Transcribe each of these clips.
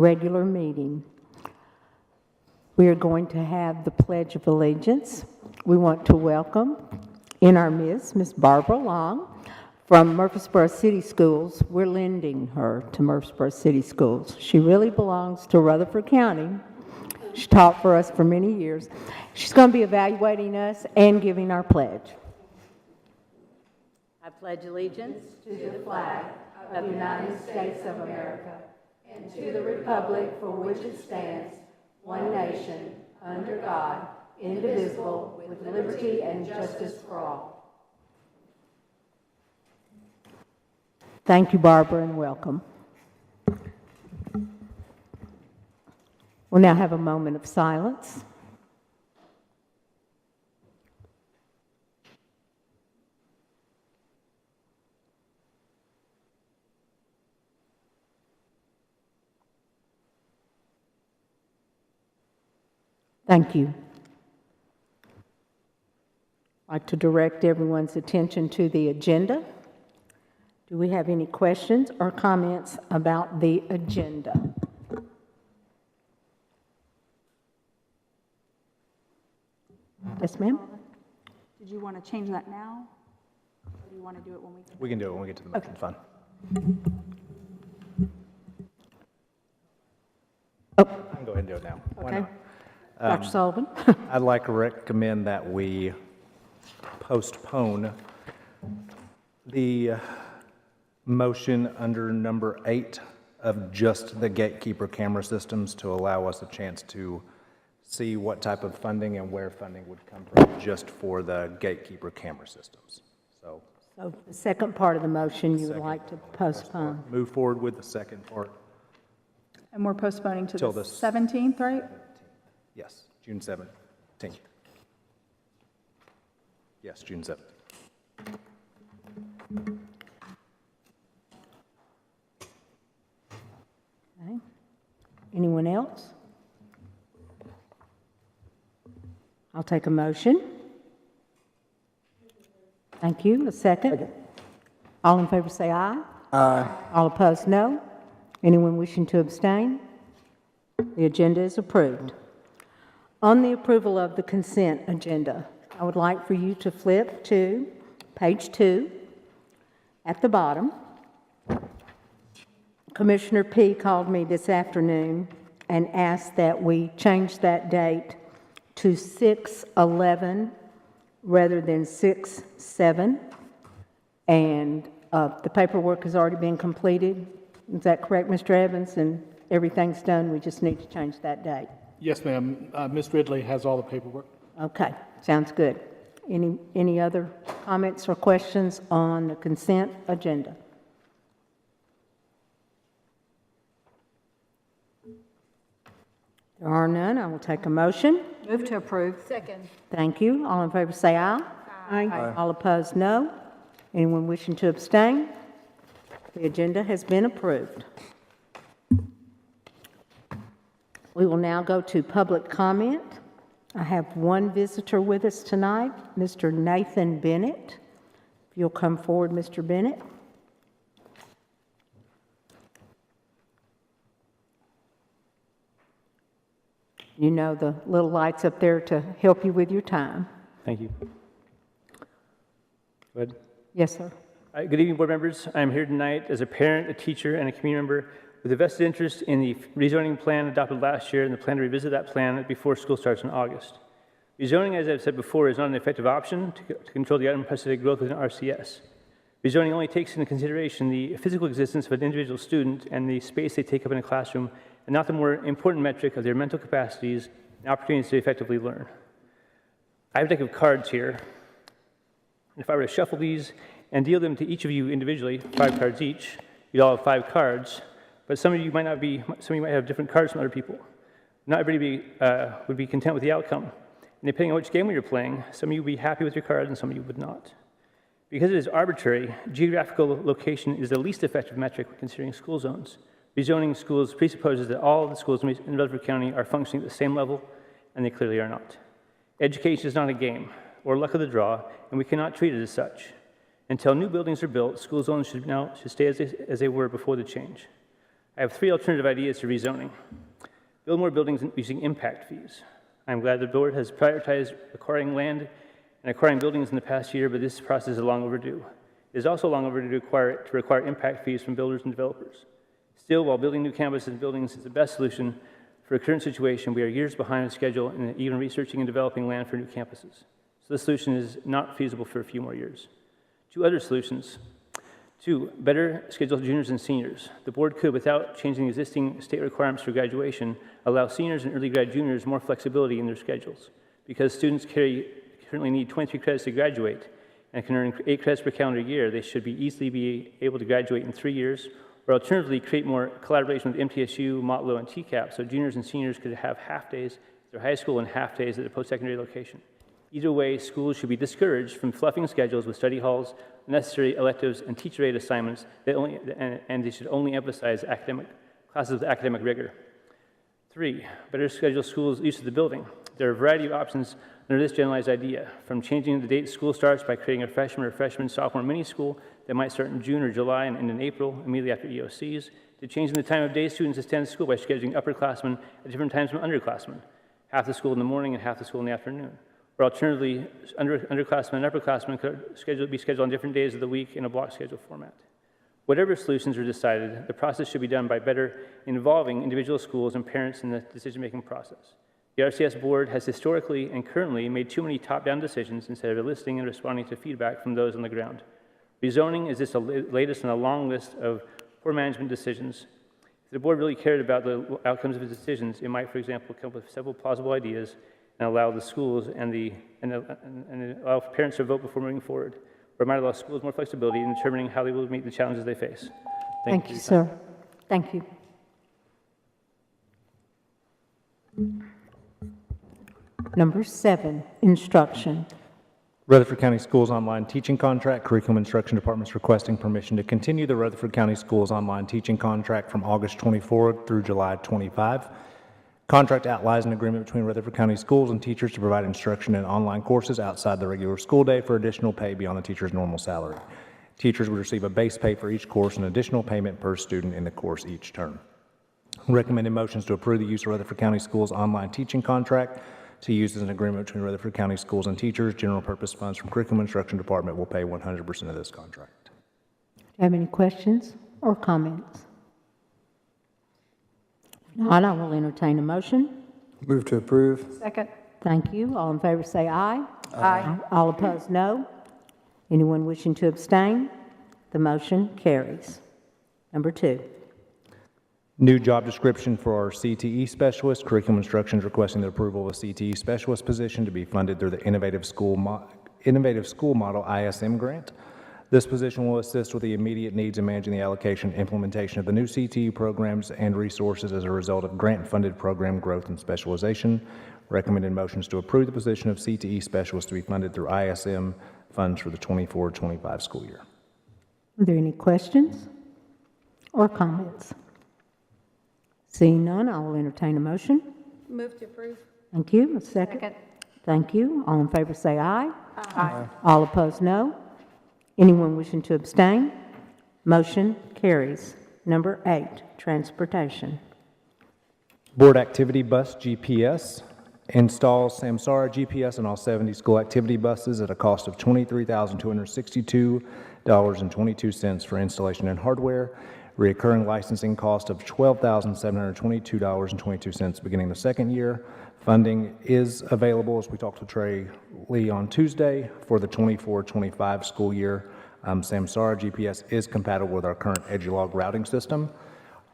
Regular meeting. We are going to have the Pledge of Allegiance. We want to welcome in our midst Ms. Barbara Long from Murfreesboro City Schools. We're lending her to Murfreesboro City Schools. She really belongs to Rutherford County. She taught for us for many years. She's going to be evaluating us and giving our pledge. I pledge allegiance to the flag of the United States of America and to the republic for which it stands, one nation, under God, indivisible, with liberty and justice for all. Thank you, Barbara, and welcome. We'll now have a moment of silence. Thank you. I'd like to direct everyone's attention to the agenda. Do we have any questions or comments about the agenda? Yes, ma'am? Did you want to change that now? Or do you want to do it when we get We can do it when we get to the motion. Fine. Oh, I can go ahead and do it now. Why okay. not? Dr. Sullivan? I'd like to recommend that we postpone the motion under number 8 of just the gatekeeper camera systems to allow us a chance to see what type of funding and where funding would come from just for the gatekeeper camera systems. So The second part of the motion you would like to postpone. move forward with the second part. And we're postponing to Till the the 17th, right? Yes, June 17th. Yes, June 7th. Okay. Anyone else? I'll take a motion. Thank you. A second. All in favor say aye. Aye. All opposed, no. Anyone wishing to abstain? The agenda is approved. On the approval of the consent agenda, I would like for you to flip to page 2 at the bottom. Commissioner P. called me this afternoon and asked that we change that date to 6/11 rather than 6/7. And the paperwork has already been completed. Is that correct, Mr. Evans? And everything's done, we just need to change that date. Yes, ma'am. Ms. Ridley has all the paperwork. Okay, sounds good. Any other comments or questions on the consent agenda? There are none. I will take a motion. Move to approve. Second. Thank you. All in favor say aye. Aye. All opposed, no. Anyone wishing to abstain? The agenda has been approved. We will now go to public comment. I have one visitor with us tonight, Mr. Nathan Bennett. If you'll come forward, Mr. Bennett. You know the little lights up there to help you with your time. Thank you. Good. Yes, sir. Good evening, board members. I'm here tonight as a parent, a teacher, and a community member with a vested interest in the rezoning plan adopted last year and the plan to revisit that plan before school starts in August. Rezoning, as I've said before, is not an effective option to control the unprecedented growth within RCS. Rezoning only takes into consideration the physical existence of an individual student and the space they take up in a classroom, and not the more important metric of their mental capacities and opportunities to effectively learn. I have a deck of cards here. If I were to shuffle these and deal them to each of you individually, 5 cards each, you'd all have 5 cards, but some of you might have different cards from other people. Not everybody would be content with the outcome. And depending on which game you're playing, some of you would be happy with your cards and some of you would not. Because it is arbitrary, geographical location is the least effective metric when considering school zones. Rezoning schools presupposes that all of the schools in Rutherford County are functioning at the same level, and they clearly are not. Education is not a game or luck of the draw, and we cannot treat it as such. Until new buildings are built, school zones should stay as they were before the change. I have 3 alternative ideas to rezoning. Build more buildings using impact fees. I'm glad the board has prioritized acquiring land and acquiring buildings in the past year, but this process is long overdue. It is also long overdue to require impact fees from builders and developers. Still, while building new campuses and buildings is the best solution for a current situation, we are years behind schedule in even researching and developing land for new campuses. So this solution is not feasible for a few more years. 2 other solutions. 2, better schedule juniors and seniors. The board could, without changing existing state requirements for graduation, allow seniors and early grad juniors more flexibility in their schedules. Because students currently need 23 credits to graduate and can earn 8 credits per calendar year, they should easily be able to graduate in 3 years, or alternatively create more collaboration with MTSU, Motlow, and TCAP so juniors and seniors could have half days at their high school and half days at their post-secondary location. Either way, schools should be discouraged from fluffing schedules with study halls, necessary electives, and teacher aid assignments, and they should only emphasize classes with academic rigor. 3, better schedule schools' use of the building. There are a variety of options under this generalized idea, from changing the date school starts by creating a freshman or freshman-sophomore mini-school that might start in June or July and end in April, immediately after EOCs, to changing the time of day students attend school by scheduling upperclassmen at different times from underclassmen, half the school in the morning and half the school in the afternoon. Or alternatively, underclassmen and upperclassmen could be scheduled on different days of the week in a block schedule format. Whatever solutions are decided, the process should be done by better involving individual schools and parents in the decision-making process. The RCS board has historically and currently made too many top-down decisions instead of listening and responding to feedback from those on the ground. Rezoning is just the latest in a long list of poor management decisions. If the board really cared about the outcomes of its decisions, it might, for example, come up with several plausible ideas and allow the schools and allow parents to vote before moving forward, or it might allow schools more flexibility in determining how they will meet the challenges they face. Thank you, sir. Thank you. Number 7, instruction. Rutherford County Schools Online Teaching Contract. Curriculum Instruction Department's requesting permission to continue the Rutherford County Schools Online Teaching Contract from August 24 through July 25. Contract outlines an agreement between Rutherford County Schools and teachers to provide instruction in online courses outside the regular school day for additional pay beyond the teacher's normal salary. Teachers would receive a base pay for each course and additional payment per student in the course each term. Recommended motions to approve the use of Rutherford County Schools Online Teaching Contract to use as an agreement between Rutherford County Schools and teachers. General purpose funds from Curriculum Instruction Department will pay 100% of this contract. Do you have any questions or comments? If not, I will entertain a motion. Move to approve. Second. Thank you. All in favor say aye. Aye. All opposed, no. Anyone wishing to abstain? The motion carries. Number 2. New job description for our CTE specialist. Curriculum Instruction is requesting the approval of a CTE specialist position to be funded through the Innovative School Model ISM grant. This position will assist with the immediate needs in managing the allocation and implementation of the new CTE programs and resources as a result of grant-funded program growth and specialization. Recommended motions to approve the position of CTE specialist to be funded through ISM funds for the 24-25 school year. Are there any questions or comments? Seeing none, I will entertain a motion. Move to approve. Thank you. A second. Second. Thank you. All in favor say aye. Aye. All opposed, no. Anyone wishing to abstain? Motion carries. Number 8, transportation. Board Activity Bus GPS installs Samsara GPS on all 70 school activity buses at a cost of $23,262.22 for installation and hardware. Recurring licensing cost of $12,722.22 beginning the second year. Funding is available, as we talked to Trey Lee on Tuesday, for the 24-25 school year. Samsara GPS is compatible with our current Edulog routing system.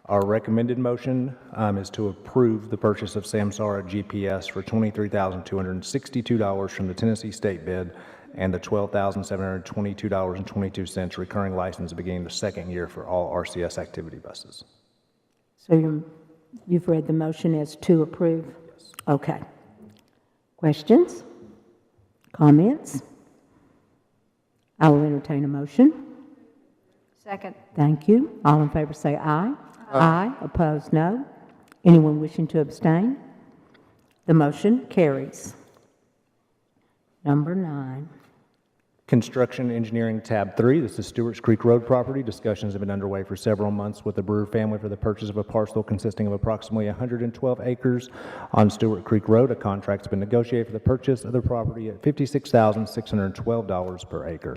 Our recommended motion is to approve the purchase of Samsara GPS for $23,262 from the Tennessee State bid and the $12,722.22 recurring license beginning the second year for all RCS activity buses. So you've read the motion as to approve? Yes. Okay. Questions? Comments? I will entertain a motion. Second. Thank you. All in favor say aye. Aye. Opposed, no. Anyone wishing to abstain? The motion carries. Number 9. Construction Engineering, Tab 3, this is Stewart's Creek Road property. Discussions have been underway for several months with the Brewer family for the purchase of a parcel consisting of approximately 112 acres on Stewart Creek Road. A contract's been negotiated for the purchase of the property at $56,612 per acre.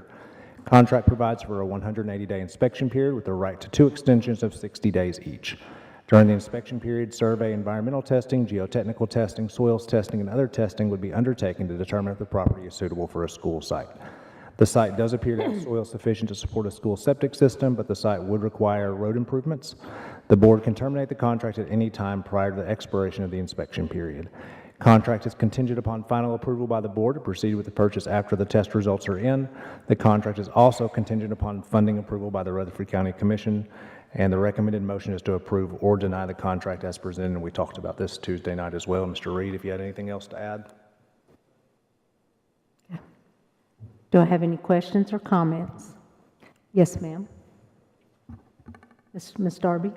Contract provides for a 180-day inspection period with the right to 2 extensions of 60 days each. During the inspection period, survey, environmental testing, geotechnical testing, soils testing, and other testing would be undertaken to determine if the property is suitable for a school site. The site does appear to have soil sufficient to support a school septic system, but the site would require road improvements. The board can terminate the contract at any time prior to the expiration of the inspection period. Contract is contingent upon final approval by the board to proceed with the purchase after the test results are in. The contract is also contingent upon funding approval by the Rutherford County Commission, and the recommended motion is to approve or deny the contract as presented, and we talked about this Tuesday night as well. Mr. Reed, if you had anything else to add? Do I have any questions or comments? Yes, ma'am. Ms. Darby?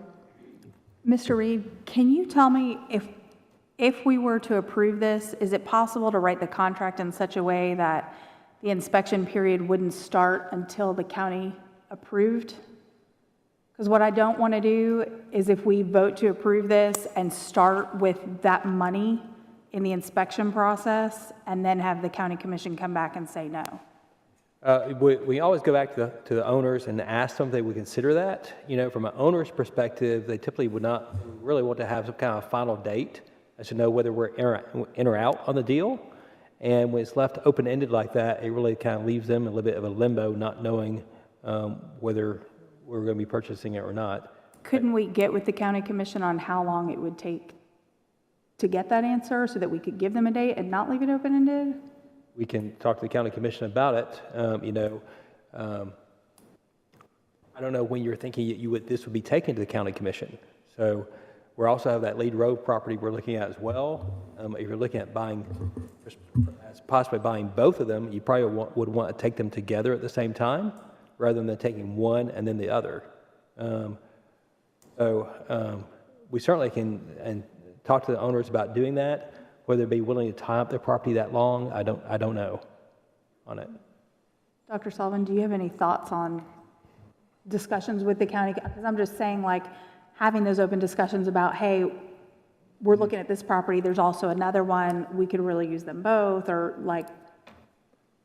Mr. Reed, can you tell me if we were to approve this, is it possible to write the contract in such a way that the inspection period wouldn't start until the county approved? Because what I don't want to do is if we vote to approve this and start with that money in the inspection process and then have the county commission come back and say no. We always go back to the owners and ask them if they would consider that. You know, from an owner's perspective, they typically would not really want to have some kind of final date as to know whether we're in or out on the deal. And when it's left open-ended like that, it really kind of leaves them in a little bit of a limbo, not knowing whether we're going to be purchasing it or not. Couldn't we get with the county commission on how long it would take to get that answer so that we could give them a date and not leave it open-ended? We can talk to the county commission about it. I don't know when you're thinking this would be taken to the county commission. So we also have that lead road property we're looking at as well. If you're looking at possibly buying both of them, you probably would want to take them together at the same time rather than taking one and then the other. We certainly can talk to the owners about doing that. Whether they'd be willing to tie up their property that long, I don't know on it. Dr. Sullivan, do you have any thoughts on discussions with the county? Because I'm just saying, like, having those open discussions about, hey, we're looking at this property, there's also another one, we could really use them both, or like.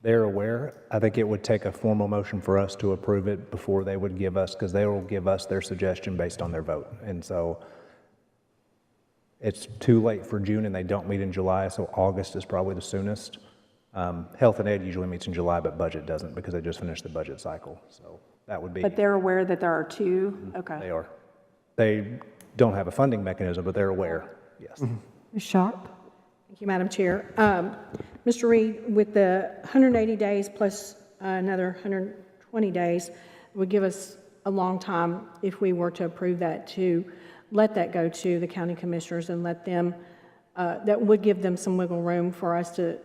They're aware. I think it would take a formal motion for us to approve it before they would give us, because they will give us their suggestion based on their vote. And so it's too late for June, and they don't meet in July, so August is probably the soonest. Health and Ed usually meets in July, but budget doesn't because they just finished the budget cycle. So that would be. But they're aware that there are two? Okay. They are. They don't have a funding mechanism, but they're aware, yes. Ms. Sharp? Thank you, Madam Chair. Mr. Reed, with the 180 days plus another 120 days, would give us a long time if we were to approve that to let that go to the county commissioners and let them, that would give them some wiggle room for us to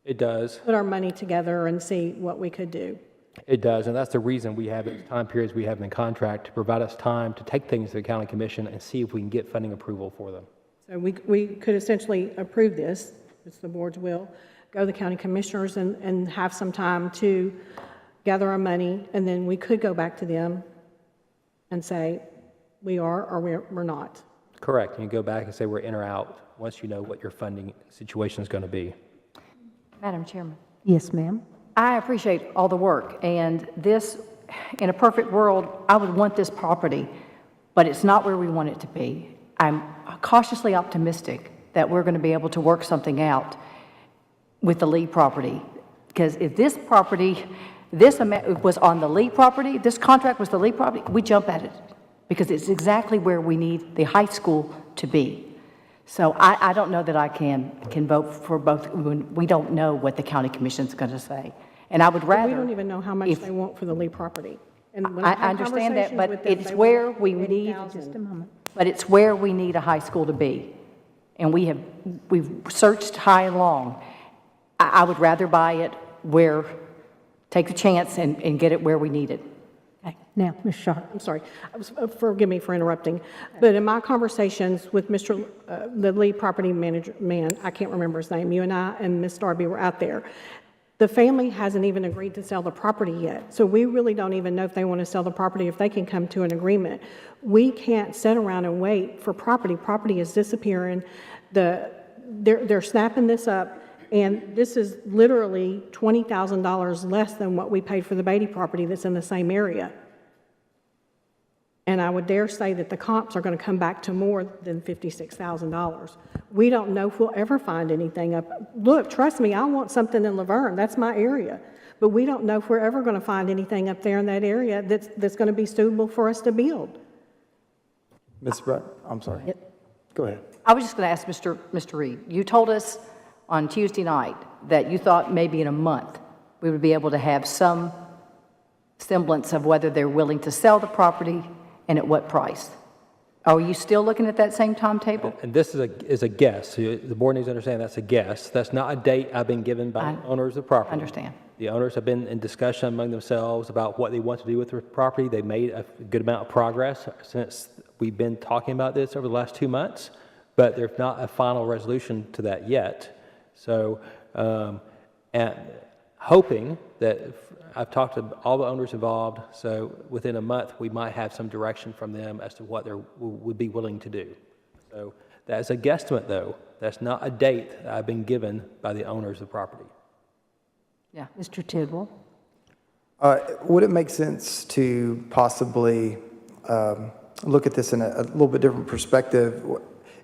It does. put our money together and see what we could do. It does, and that's the reason we have the time periods we have in the contract to provide us time to take things to the county commission and see if we can get funding approval for them. So we could essentially approve this, it's the board's will, go to the county commissioners and have some time to gather our money, and then we could go back to them and say, we are or we're not. Correct. You go back and say we're in or out once you know what your funding situation is going to be. Madam Chairman, Yes, ma'am. I appreciate all the work, and this, in a perfect world, I would want this property, but it's not where we want it to be. I'm cautiously optimistic that we're going to be able to work something out with the Lee property, because if this property, this amount was on the Lee property, this contract was the Lee property, we jump at it, because it's exactly where we need the high school to be. So I don't know that I can vote for both. We don't know what the county commission's going to say. And I would rather. We don't even know how much if- they want for the Lee property. And when I I've had understand that, conversations but with them, it's they where want we need, 80,000. Just a moment. but it's where we need a high school to be. And we've searched high and long. I would rather buy it where, take the chance and get it where we need it. Okay. Now, Ms. Sharp. I'm sorry, forgive me for interrupting, but in my conversations with Mr., the Lee property manager, I can't remember his name, you and I and Ms. Darby were out there. The family hasn't even agreed to sell the property yet, so we really don't even know if they want to sell the property, if they can come to an agreement. We can't sit around and wait for property. Property is disappearing. They're snapping this up, and this is literally $20,000 less than what we paid for the Beatty property that's in the same area. And I would dare say that the comps are going to come back to more than $56,000. We don't know if we'll ever find anything up. Look, trust me, I want something in Laverne. That's my area. But we don't know if we're ever going to find anything up there in that area that's going to be suitable for us to build. Ms. Brett, I'm sorry. Go ahead. I was just going to ask Mr. Reed, you told us on Tuesday night that you thought maybe in a month we would be able to have some semblance of whether they're willing to sell the property and at what price. Are you still looking at that same timetable? And this is a guess. The board needs to understand that's a guess. That's not a date I've been given by the owners of the property. Understand. The owners have been in discussion among themselves about what they want to do with the property. They made a good amount of progress since we've been talking about this over the last 2 months, but there's not a final resolution to that yet. So, and hoping that I've talked to all the owners involved, so within a month, we might have some direction from them as to what they would be willing to do. So that's a guesstimate, though. That's not a date that I've been given by the owners of the property. Yeah. Mr. Tidwell? Would it make sense to possibly look at this in a little bit different perspective?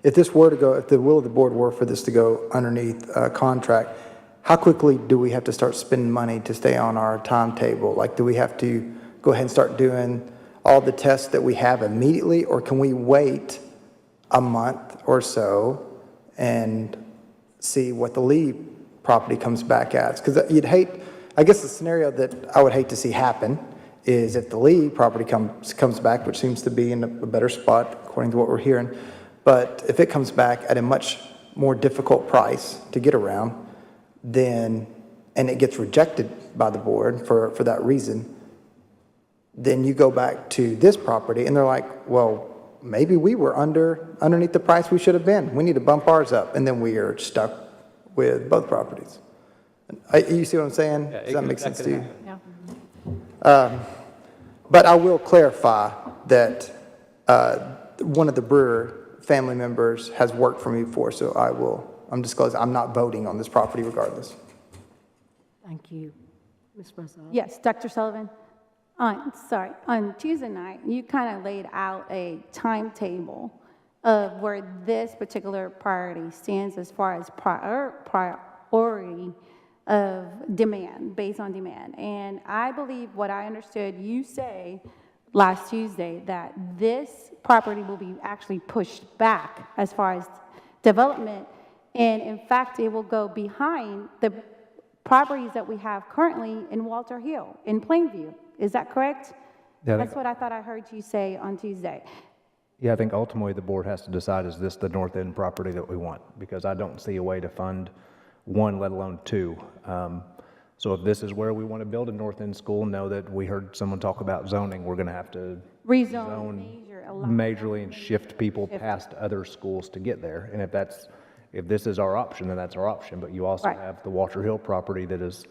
If this were to go, if the will of the board were for this to go underneath contract, how quickly do we have to start spending money to stay on our timetable? Like, do we have to go ahead and start doing all the tests that we have immediately, or can we wait a month or so and see what the Lee property comes back at? Because you'd hate, I guess the scenario that I would hate to see happen is if the Lee property comes back, which seems to be in a better spot according to what we're hearing, but if it comes back at a much more difficult price to get around, then, and it gets rejected by the board for that reason, then you go back to this property and they're like, well, maybe we were underneath the price we should have been. We need to bump ours up. And then we are stuck with both properties. You see what I'm saying? Yeah, Does that make sense to you? Yeah. But I will clarify that one of the Brewer family members has worked for me before, so I'm disclosing, I'm not voting on this property regardless. Thank you. Ms. Brazel? Yes, Dr. Sullivan. On Tuesday night, you kind of laid out a timetable of where this particular priority stands as far as priority of demand, based on demand. And I believe what I understood you say last Tuesday, that this property will be actually pushed back as far as development. And in fact, it will go behind the properties that we have currently in Walter Hill, in Plainview. Is that correct? Yeah, That's what I thought I heard you say on Tuesday. Yeah, I think ultimately the board has to decide, is this the north end property that we want? Because I don't see a way to fund one, let alone two. So if this is where we want to build a north end school, know that we heard someone talk about zoning. We're going to have to Rezone zone major, a lot. majorly and shift people past other schools to get there. And if this is our option, then that's our option. But you also Right. have the Walter Hill property that is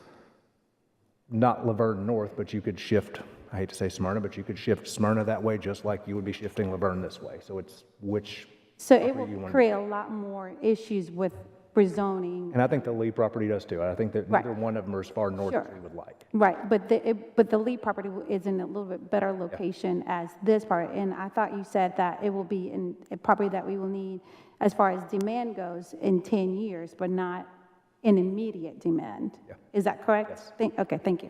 not Laverne North, but you could shift, I hate to say Smyrna, but you could shift Smyrna that way just like you would be shifting Laverne this way. So it's which So it property you will want to create a lot more issues with rezoning. And I think the Lee property does too. I think that Right. neither one of them are as far north as Sure. we would like. Right, but the Lee property is in a little bit better location as this part. And I thought you said that it will be in a property that we will need as far as demand goes in 10 years, but not an immediate demand. Yeah. Is that correct? Yes. Okay, thank you.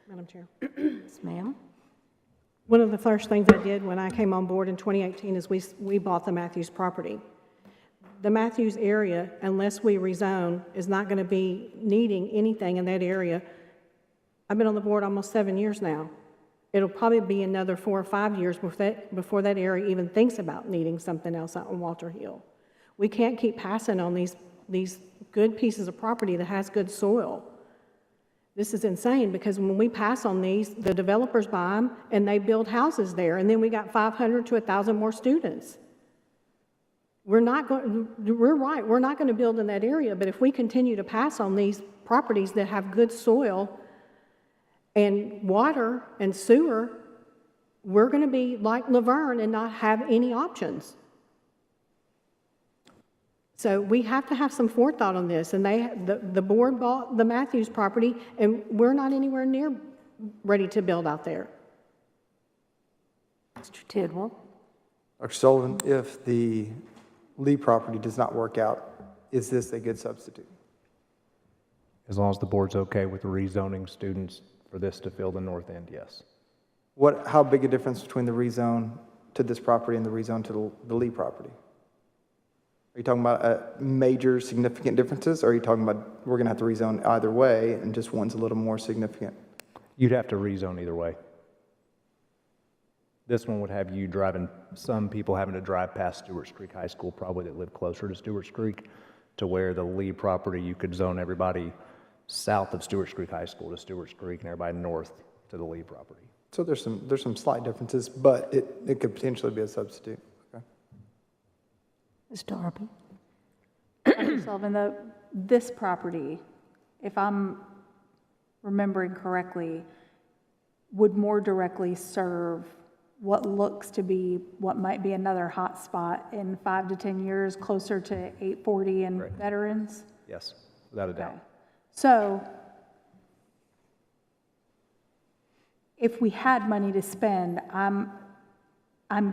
Madam Chair. Yes, ma'am? One of the first things I did when I came on board in 2018 is we bought the Matthews property. The Matthews area, unless we rezone, is not going to be needing anything in that area. I've been on the board almost 7 years now. It'll probably be another 4 or 5 years before that area even thinks about needing something else out on Walter Hill. We can't keep passing on these good pieces of property that has good soil. This is insane, because when we pass on these, the developers buy them and they build houses there, and then we got 500 to 1,000 more students. We're right, we're not going to build in that area, but if we continue to pass on these properties that have good soil and water and sewer, we're going to be like Laverne and not have any options. So we have to have some forethought on this, and the board bought the Matthews property, and we're not anywhere near ready to build out there. Mr. Tidwell? Dr. Sullivan, if the Lee property does not work out, is this a good substitute? As long as the board's okay with rezoning students for this to fill the north end, yes. How big a difference between the rezone to this property and the rezone to the Lee property? Are you talking about major significant differences, or are you talking about we're going to have to rezone either way and just one's a little more significant? You'd have to rezone either way. This one would have you driving, some people having to drive past Stewart's Creek High School, probably that live closer to Stewart's Creek, to where the Lee property, you could zone everybody south of Stewart's Creek High School to Stewart's Creek and everybody north to the Lee property. So there's some slight differences, but it could potentially be a substitute. Okay. Ms. Darby? Dr. Sullivan, this property, if I'm remembering correctly, would more directly serve what looks to be, what might be another hot spot in 5 to 10 years, closer to 840 and Correct. veterans? Yes, without a doubt. Okay. So if we had money to spend, I'm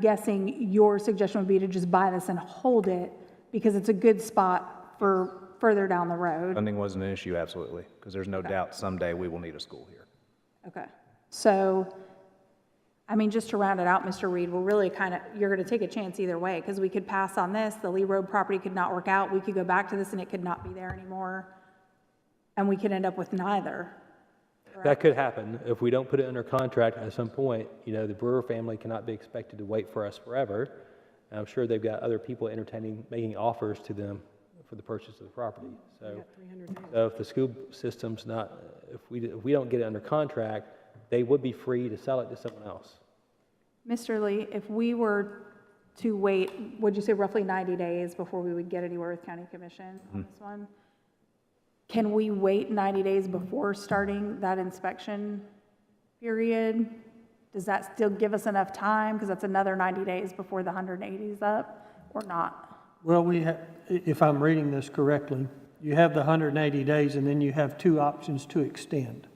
guessing your suggestion would be to just buy this and hold it because it's a good spot for further down the road. Funding wasn't an issue, absolutely, because there's no doubt someday we will need a school here. Okay. So, I mean, just to round it out, Mr. Reed, we're really you're going to take a chance either way because we could pass on this, the Lee Road property could not work out, we could go back to this and it could not be there anymore, and we could end up with neither. That could happen. If we don't put it under contract at some point, the Brewer family cannot be expected to wait for us forever. And I'm sure they've got other people making offers to them for the purchase of the property. So if the school system's not, if we don't get it under contract, they would be free to sell it to someone else. Mr. Lee, if we were to wait, would you say roughly 90 days before we would get anywhere with County Commission on this one? Can we wait 90 days before starting that inspection period? Does that still give us enough time? Because that's another 90 days before the 180 is up, or not? Well, if I'm reading this correctly, you have the 180 days and then you have 2 options to extend.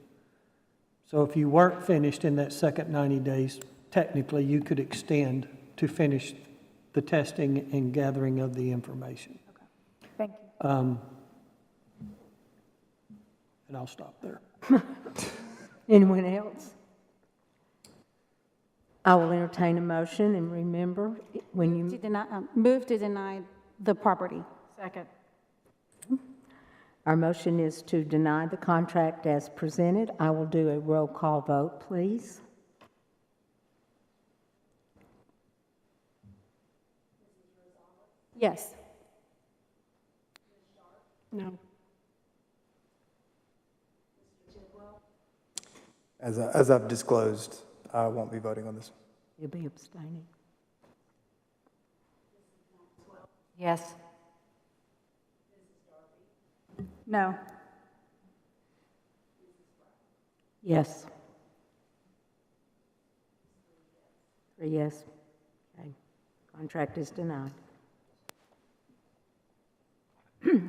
So if you weren't finished in that second 90 days, technically you could extend to finish the testing and gathering of the information. Okay. Thank you. And I'll stop there. Anyone else? I will entertain a motion, and remember, when you... Move to deny the property. Second. Our motion is to deny the contract as presented. I will do a roll call vote, please. Yes. No. As I've disclosed, I won't be voting on this. You'll be abstaining. Yes. No. Yes. 3 yes. Okay. Contract is denied.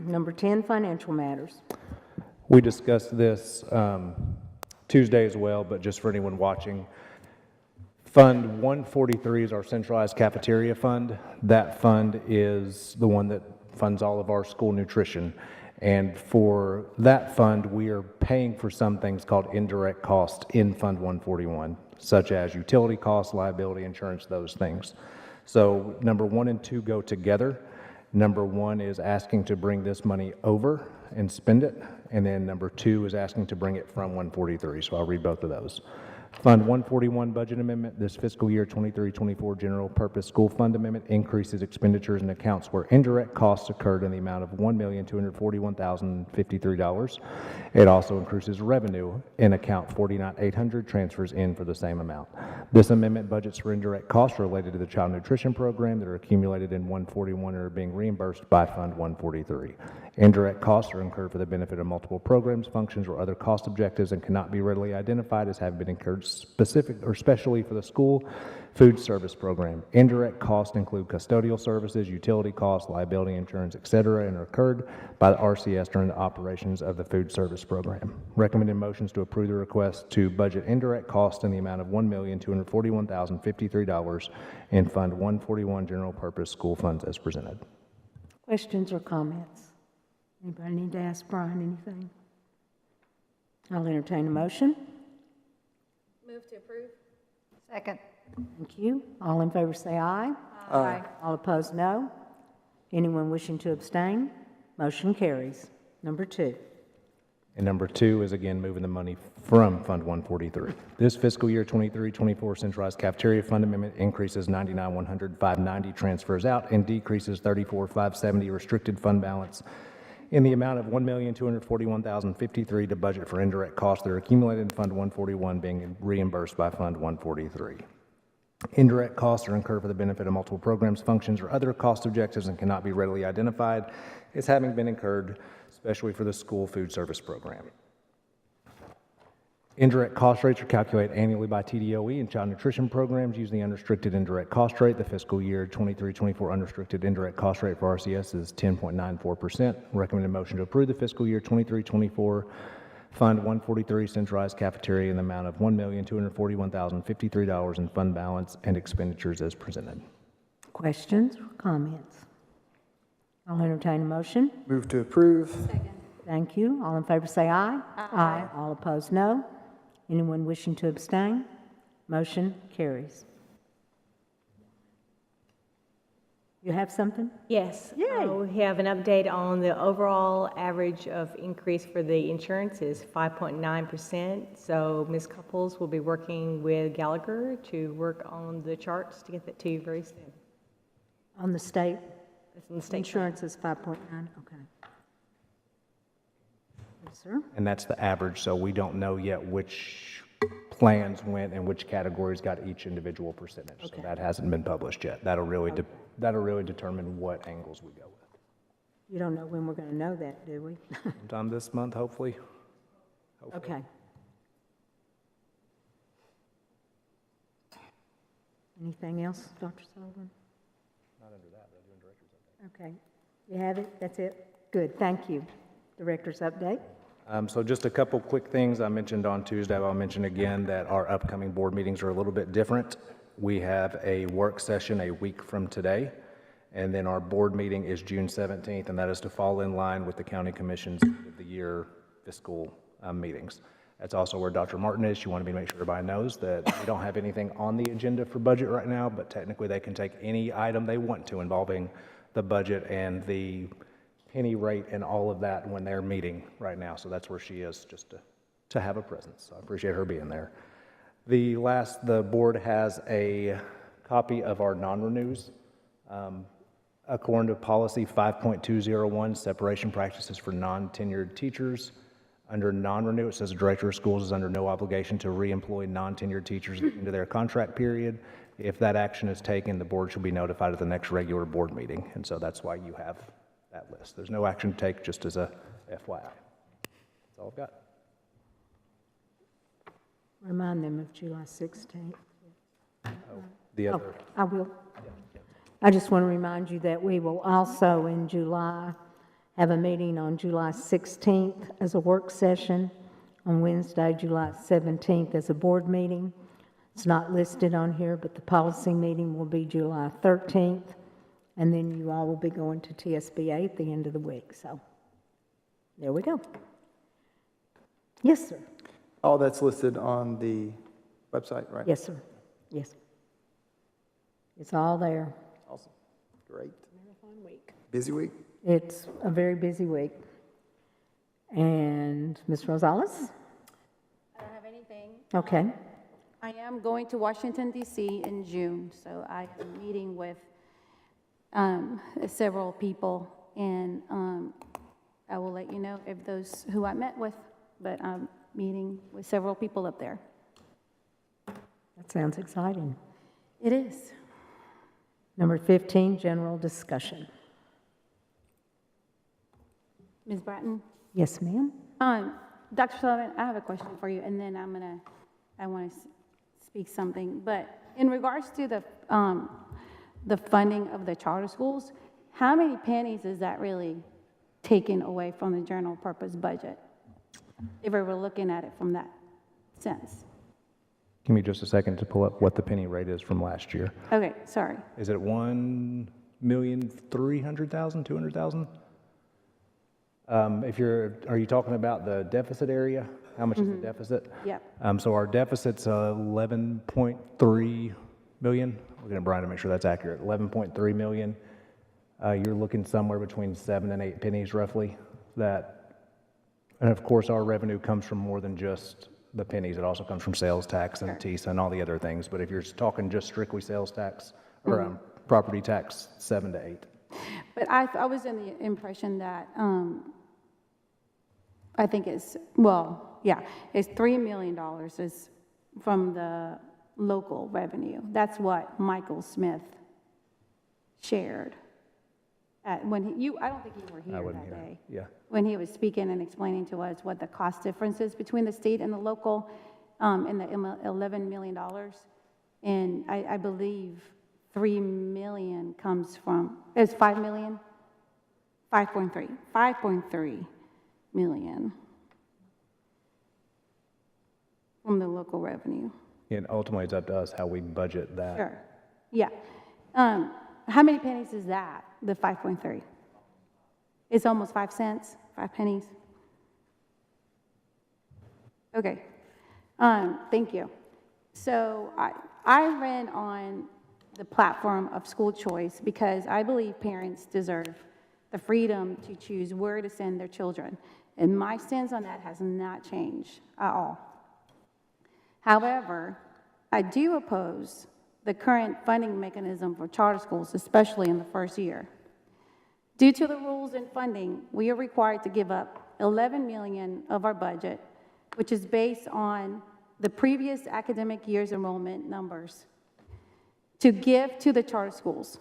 Number 10, financial matters. We discussed this Tuesday as well, but just for anyone watching, Fund 143 is our centralized cafeteria fund. That fund is the one that funds all of our school nutrition. And for that fund, we are paying for some things called indirect costs in Fund 141, such as utility costs, liability insurance, those things. So number 1 and 2 go together. Number 1 is asking to bring this money over and spend it. And then number 2 is asking to bring it from 143. So I'll read both of those. Fund 141 budget amendment, this fiscal year 23-24 general purpose school fund amendment increases expenditures in accounts where indirect costs occurred in the amount of $1,241,053. It also increases revenue in account 49,800 transfers in for the same amount. This amendment budgets for indirect costs related to the child nutrition program that are accumulated in 141 and are being reimbursed by Fund 143. Indirect costs are incurred for the benefit of multiple programs, functions, or other cost objectives and cannot be readily identified as having been incurred specific or specially for the school food service program. Indirect costs include custodial services, utility costs, liability insurance, etc., and are incurred by the RCS during the operations of the food service program. Recommended motions to approve the request to budget indirect costs in the amount of $1,241,053 in Fund 141 General Purpose School Funds as presented. Questions or comments? Anybody need to ask Brian anything? I'll entertain a motion. Move to approve. Second. Thank you. All in favor say aye. Aye. All opposed, no. Anyone wishing to abstain? Motion carries. Number 2. And number 2 is again moving the money from Fund 143. This fiscal year 23-24 centralized cafeteria fund amendment increases 99,100, 590 transfers out and decreases 34,570 restricted fund balance in the amount of $1,241,053 to budget for indirect costs that are accumulated in Fund 141 being reimbursed by Fund 143. Indirect costs are incurred for the benefit of multiple programs, functions, or other cost objectives and cannot be readily identified as having been incurred, especially for the school food service program. Indirect cost rates are calculated annually by TDOE and child nutrition programs using the unrestricted indirect cost rate. The fiscal year 23-24 unrestricted indirect cost rate for RCS is 10.94%. Recommended motion to approve the fiscal year 23-24 Fund 143 centralized cafeteria in the amount of $1,241,053 in fund balance and expenditures as presented. Questions or comments? I'll entertain a motion. Move to approve. Thank you. All in favor say aye. Aye. All opposed, no. Anyone wishing to abstain? Motion carries. You have something? Yes. Yay. We have an update on the overall average of increase for the insurance is 5.9%. So Ms. Couples will be working with Gallagher to work on the charts to get that to you very soon. On the state? It's on the state. Insurance is 5.9, okay. Yes, sir. And that's the average, so we don't know yet which plans went and which categories got each individual percentage. So Okay. that hasn't been published yet. That'll really determine what angles we go with. You don't know when we're going to know that, do we? Sometime this month, hopefully. Okay. Anything else, Dr. Sullivan? Not under that, but I'm doing director's update. Okay. You have it? That's it? Good, thank you. Director's update. So just a couple quick things I mentioned on Tuesday. I'll mention again that our upcoming board meetings are a little bit different. We have a work session a week from today, and then our board meeting is June 17th, and that is to fall in line with the county commission's end of the year fiscal meetings. That's also where Dr. Martin is. She wanted me to make sure everybody knows that we don't have anything on the agenda for budget right now, but technically they can take any item they want to involving the budget and the penny rate and all of that when they're meeting right now. So that's where she is, just to have a presence. So I appreciate her being there. The board has a copy of our non-renews. According to policy 5.201, separation practices for non-tenured teachers. Under non-renew, it says the director of schools is under no obligation to re-employ non-tenured teachers into their contract period. If that action is taken, the board shall be notified at the next regular board meeting. And so that's why you have that list. There's no action to take, just as a FYI. That's all I've got. Remind them of July 16th. The Oh, other, I will. I just want to remind you that we will also in July have a meeting on July 16th as a work session, on Wednesday, July 17th as a board meeting. It's not listed on here, but the policy meeting will be July 13th, and then you all will be going to TSBA at the end of the week. So there we go. Yes, sir. All that's listed on the website, right? Yes, sir. Yes. It's all there. Awesome. Great. Busy week? It's a very busy week. And Ms. Rosales? I don't have anything. Okay. I am going to Washington DC in June, so I am meeting with several people, and I will let you know if those who I met with, but I'm meeting with several people up there. That sounds exciting. It is. Number 15, general discussion. Ms. Bratton? Yes, ma'am. Dr. Sullivan, I have a question for you, and then I want to speak something. But in regards to the funding of the charter schools, how many pennies is that really taken away from the general purpose budget? If we were looking at it from that sense. Give me just a second to pull up what the penny rate is from last year. Okay, sorry. Is it 1,300,000, 200,000? Are you talking about the deficit area? How much is the deficit? Yep. So our deficit's 11.3 million. Looking at Brian to make sure that's accurate. 11.3 million. You're looking somewhere between 7 and 8 pennies roughly. And of course, our revenue comes from more than just the pennies. It also comes from sales tax and TISA and all the other things. But if you're talking just strictly sales tax or property tax, 7 to 8. But I was in the impression that, I think it's, well, yeah, it's $3 million is from the local revenue. That's what Michael Smith shared. I don't think you were I here wasn't that here. day. Yeah. When he was speaking and explaining to us what the cost difference is between the state and the local, and the $11 million. And I believe 3 million comes from, it's 5 million? 5.3 million from the local revenue. And ultimately, it's up to us how we budget that. Sure, yeah. How many pennies is that, the 5.3? It's almost 5 cents, 5 pennies? Okay, thank you. So I ran on the platform of school choice because I believe parents deserve the freedom to choose where to send their children. And my stance on that has not changed at all. However, I do oppose the current funding mechanism for charter schools, especially in the first year. Due to the rules and funding, we are required to give up 11 million of our budget, which is based on the previous academic year's enrollment numbers, to give to the charter schools.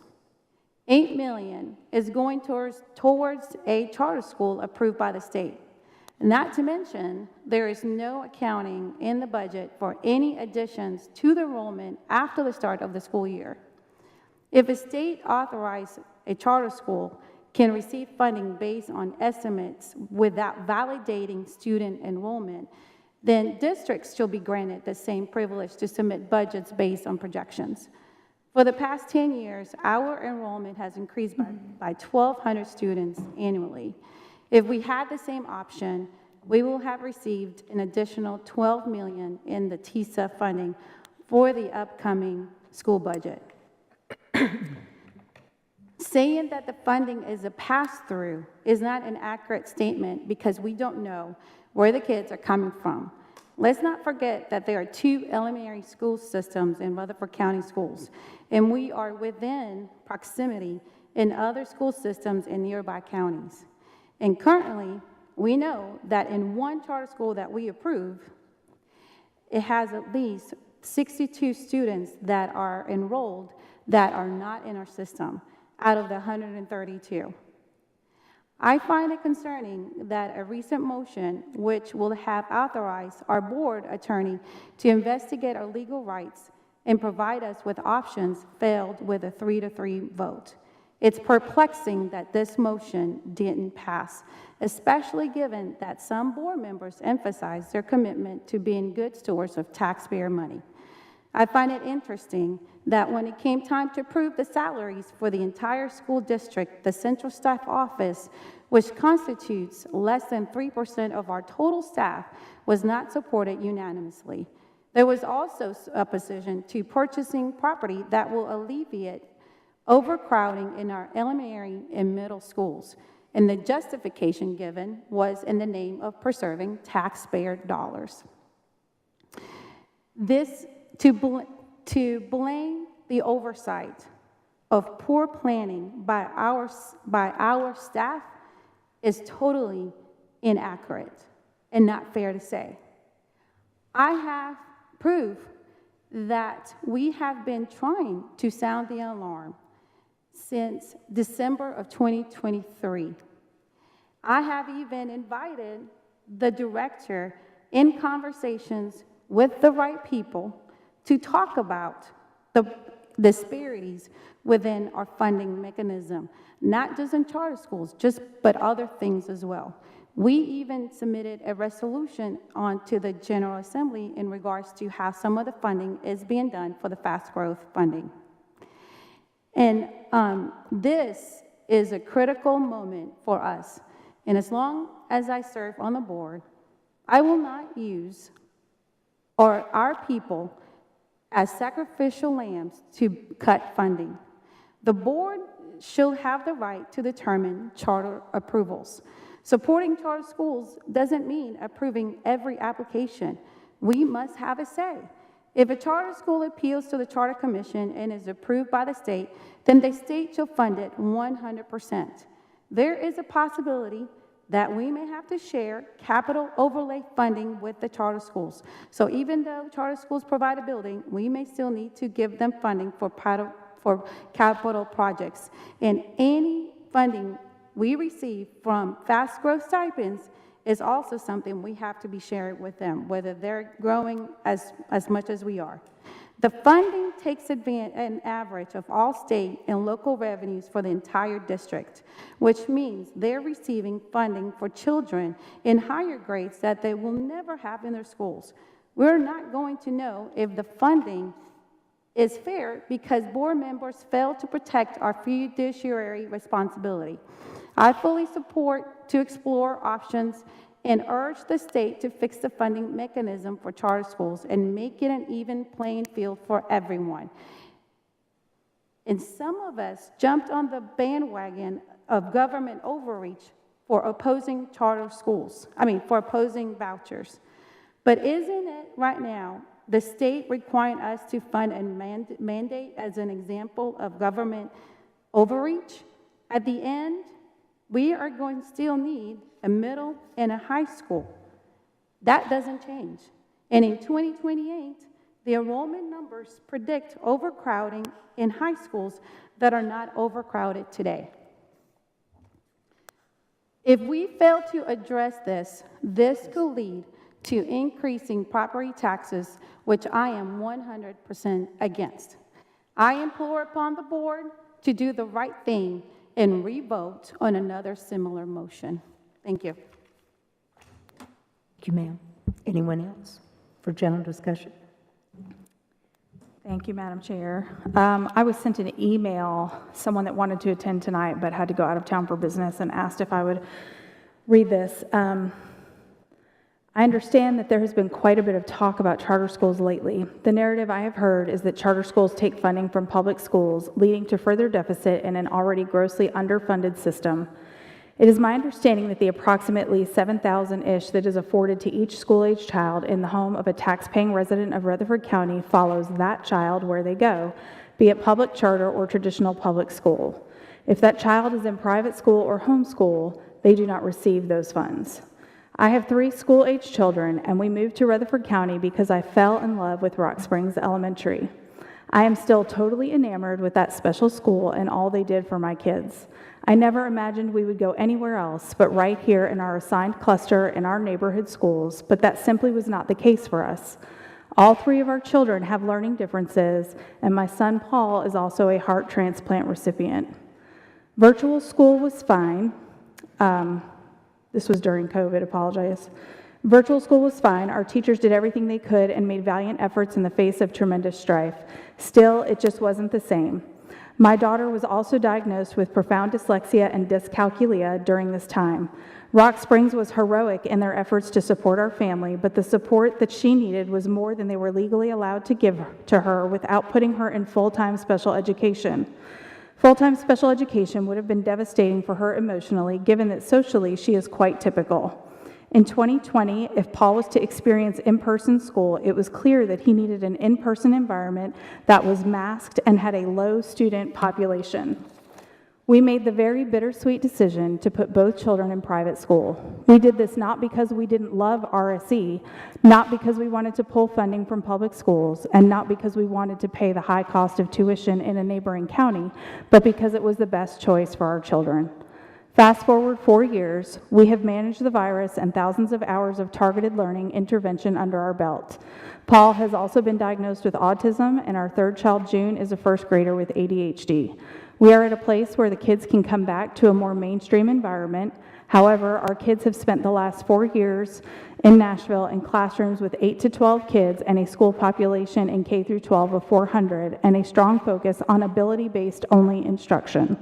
8 million is going towards a charter school approved by the state. Not to mention, there is no accounting in the budget for any additions to the enrollment after the start of the school year. If a state authorized a charter school can receive funding based on estimates without validating student enrollment, then districts shall be granted the same privilege to submit budgets based on projections. For the past 10 years, our enrollment has increased by 1,200 students annually. If we had the same option, we will have received an additional 12 million in the TISA funding for the upcoming school budget. Saying that the funding is a pass-through is not an accurate statement because we don't know where the kids are coming from. Let's not forget that there are 2 elementary school systems in Rutherford County Schools, and we are within proximity in other school systems in nearby counties. And currently, we know that in one charter school that we approve, it has at least 62 students that are enrolled that are not in our system out of the 132. I find it concerning that a recent motion, which will have authorized our board attorney to investigate our legal rights and provide us with options, failed with a 3-3 vote. It's perplexing that this motion didn't pass, especially given that some board members emphasize their commitment to being good stewards of taxpayer money. I find it interesting that when it came time to approve the salaries for the entire school district, the central staff office, which constitutes less than 3% of our total staff, was not supported unanimously. There was also opposition to purchasing property that will alleviate overcrowding in our elementary and middle schools, and the justification given was in the name of preserving taxpayer dollars. To blame the oversight of poor planning by our staff is totally inaccurate and not fair to say. I have proof that we have been trying to sound the alarm since December of 2023. I have even invited the director in conversations with the right people to talk about the disparities within our funding mechanism, not just in charter schools, but other things as well. We even submitted a resolution onto the General Assembly in regards to how some of the funding is being done for the fast growth funding. And this is a critical moment for us. And as long as I serve on the board, I will not use our people as sacrificial lambs to cut funding. The board should have the right to determine charter approvals. Supporting charter schools doesn't mean approving every application. We must have a say. If a charter school appeals to the Charter Commission and is approved by the state, then the state shall fund it 100%. There is a possibility that we may have to share capital overlay funding with the charter schools. So even though charter schools provide a building, we may still need to give them funding for capital projects. And any funding we receive from fast growth stipends is also something we have to be sharing with them, whether they're growing as much as we are. The funding takes an average of all state and local revenues for the entire district, which means they're receiving funding for children in higher grades that they will never have in their schools. We're not going to know if the funding is fair because board members fail to protect our fiduciary responsibility. I fully support to explore options and urge the state to fix the funding mechanism for charter schools and make it an even playing field for everyone. And some of us jumped on the bandwagon of government overreach for opposing for opposing vouchers. But isn't it right now the state requiring us to fund and mandate as an example of government overreach? At the end, we are going to still need a middle and a high school. That doesn't change. And in 2028, the enrollment numbers predict overcrowding in high schools that are not overcrowded today. If we fail to address this could lead to increasing property taxes, which I am 100% against. I implore upon the board to do the right thing and re-vote on another similar motion. Thank you. Thank you, ma'am. Anyone else for general discussion? Thank you, Madam Chair. I was sent an email, someone that wanted to attend tonight but had to go out of town for business and asked if I would read this. I understand that there has been quite a bit of talk about charter schools lately. The narrative I have heard is that charter schools take funding from public schools, leading to further deficit in an already grossly underfunded system. It is my understanding that the approximately $7,000-ish that is afforded to each school-age child in the home of a tax-paying resident of Rutherford County follows that child where they go, be it public charter or traditional public school. If that child is in private school or homeschool, they do not receive those funds. I have 3 school-age children, and we moved to Rutherford County because I fell in love with Rock Springs Elementary. I am still totally enamored with that special school and all they did for my kids. I never imagined we would go anywhere else but right here in our assigned cluster in our neighborhood schools, but that simply was not the case for us. All 3 of our children have learning differences, and my son Paul is also a heart transplant recipient. Virtual school was fine. This was during COVID, apologize. Virtual school was fine. Our teachers did everything they could and made valiant efforts in the face of tremendous strife. Still, it just wasn't the same. My daughter was also diagnosed with profound dyslexia and dyscalculia during this time. Rock Springs was heroic in their efforts to support our family, but the support that she needed was more than they were legally allowed to give to her without putting her in full-time special education. Full-time special education would have been devastating for her emotionally, given that socially she is quite typical. In 2020, if Paul was to experience in-person school, it was clear that he needed an in-person environment that was masked and had a low student population. We made the very bittersweet decision to put both children in private school. We did this not because we didn't love RSE, not because we wanted to pull funding from public schools, and not because we wanted to pay the high cost of tuition in a neighboring county, but because it was the best choice for our children. Fast forward 4 years, we have managed the virus and thousands of hours of targeted learning intervention under our belt. Paul has also been diagnosed with autism, and our third child, June, is a first grader with ADHD. We are at a place where the kids can come back to a more mainstream environment. However, our kids have spent the last 4 years in Nashville in classrooms with 8 to 12 kids and a school population in K through 12 of 400, and a strong focus on ability-based only instruction.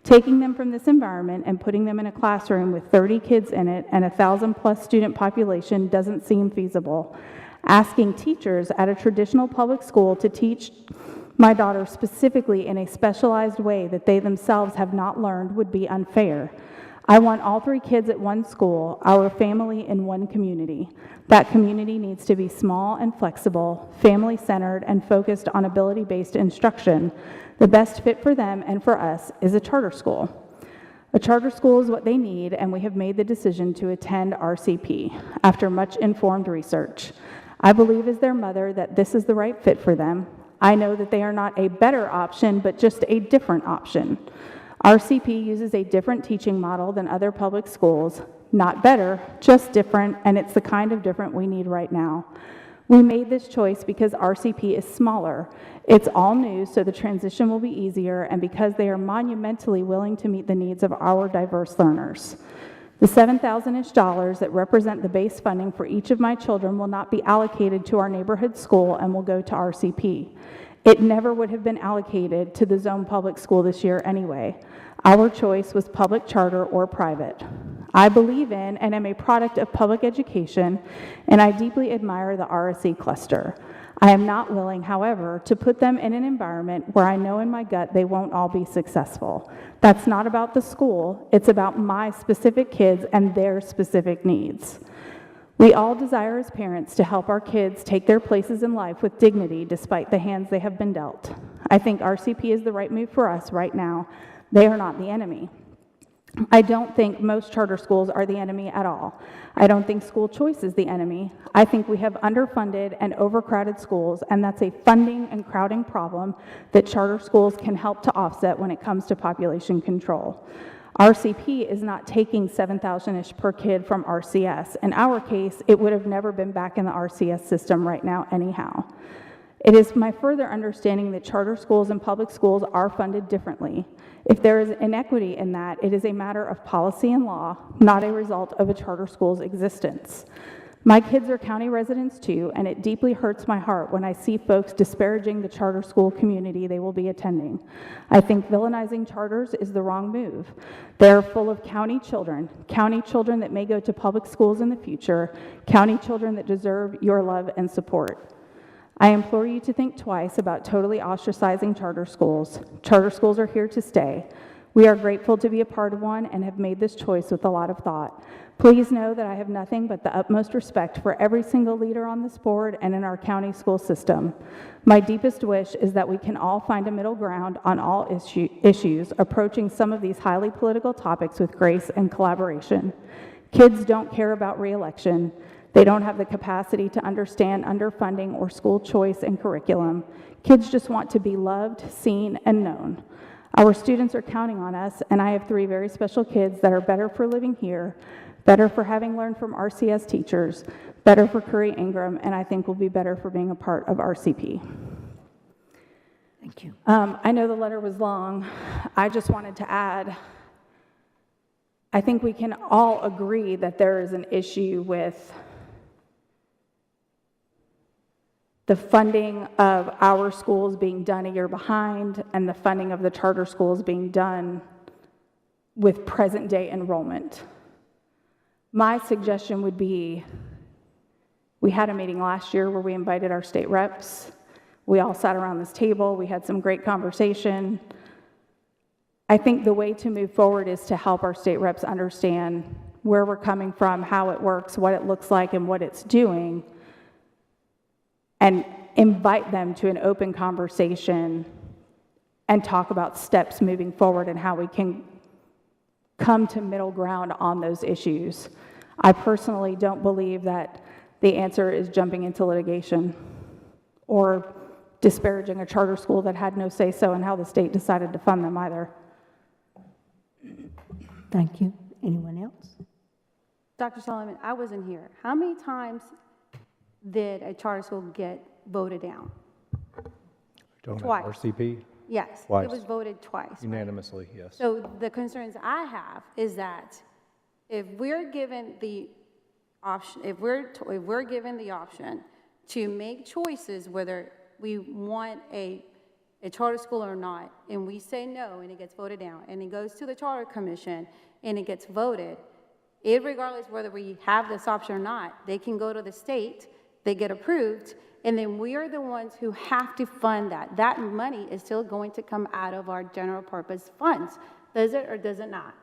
Taking them from this environment and putting them in a classroom with 30 kids in it and a 1,000+ student population doesn't seem feasible. Asking teachers at a traditional public school to teach my daughter specifically in a specialized way that they themselves have not learned would be unfair. I want all 3 kids at one school, our family in one community. That community needs to be small and flexible, family-centered, and focused on ability-based instruction. The best fit for them and for us is a charter school. A charter school is what they need, and we have made the decision to attend RCP after much informed research. I believe as their mother that this is the right fit for them. I know that they are not a better option, but just a different option. RCP uses a different teaching model than other public schools. Not better, just different, and it's the kind of different we need right now. We made this choice because RCP is smaller. It's all new, so the transition will be easier, and because they are monumentally willing to meet the needs of our diverse learners. The $7,000-ish that represent the base funding for each of my children will not be allocated to our neighborhood school and will go to RCP. It never would have been allocated to the Zone Public School this year anyway. Our choice was public charter or private. I believe in and am a product of public education, and I deeply admire the RSE cluster. I am not willing, however, to put them in an environment where I know in my gut they won't all be successful. That's not about the school, it's about my specific kids and their specific needs. We all desire as parents to help our kids take their places in life with dignity despite the hands they have been dealt. I think RCP is the right move for us right now. They are not the enemy. I don't think most charter schools are the enemy at all. I don't think school choice is the enemy. I think we have underfunded and overcrowded schools, and that's a funding and crowding problem that charter schools can help to offset when it comes to population control. RCP is not taking $7,000-ish per kid from RCS. In our case, it would have never been back in the RCS system right now anyhow. It is my further understanding that charter schools and public schools are funded differently. If there is inequity in that, it is a matter of policy and law, not a result of a charter school's existence. My kids are county residents too, and it deeply hurts my heart when I see folks disparaging the charter school community they will be attending. I think villainizing charters is the wrong move. They are full of county children that may go to public schools in the future, county children that deserve your love and support. I implore you to think twice about totally ostracizing charter schools. Charter schools are here to stay. We are grateful to be a part of one and have made this choice with a lot of thought. Please know that I have nothing but the utmost respect for every single leader on this board and in our county school system. My deepest wish is that we can all find a middle ground on all issues, approaching some of these highly political topics with grace and collaboration. Kids don't care about re-election. They don't have the capacity to understand underfunding or school choice and curriculum. Kids just want to be loved, seen, and known. Our students are counting on us, and I have 3 very special kids that are better for living here, better for having learned from RCS teachers, better for Curry Ingram, and I think will be better for being a part of RCP. Thank you. I know the letter was long. I just wanted to add, I think we can all agree that there is an issue with the funding of our schools being done a year behind and the funding of the charter schools being done with present-day enrollment. My suggestion would be, we had a meeting last year where we invited our state reps. We all sat around this table. We had some great conversation. I think the way to move forward is to help our state reps understand where we're coming from, how it works, what it looks like, and what it's doing, and invite them to an open conversation and talk about steps moving forward and how we can come to middle ground on those issues. I personally don't believe that the answer is jumping into litigation or disparaging a charter school that had no say-so in how the state decided to fund them either. Thank you. Anyone else? Dr. Solomon, I wasn't here. How many times did a charter school get voted down? Talking Twice. about RCP? Yes, Twice. it was voted twice. right? Unanimously, yes. So the concerns I have is that if we're given the option, if we're given the option to make choices whether we want a charter school or not, and we say no, and it gets voted down, and it goes to the charter commission, and it gets voted, regardless whether we have this option or not, they can go to the state, they get approved, and then we are the ones who have to fund that. That money is still going to come out of our general purpose funds. Does it or does it not?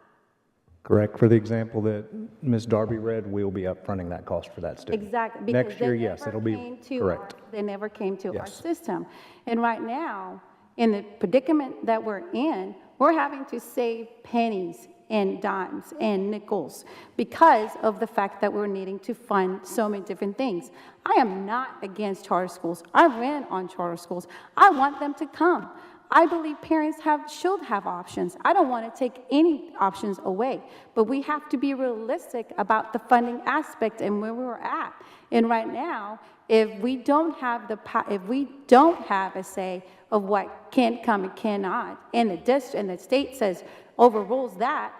Correct. For the example that Ms. Darby read, we'll be upfronting that cost for that student. Exactly. because Next year, they yes, never it'll be came to correct. They never came to our Yes. system. And right now, in the predicament that we're in, we're having to save pennies and dimes and nickels because of the fact that we're needing to fund so many different things. I am not against charter schools. I ran on charter schools. I want them to come. I believe parents should have options. I don't want to take any options away, but we have to be realistic about the funding aspect and where we're at. And right now, if we don't have a say of what can come and cannot, and the state says overrules that,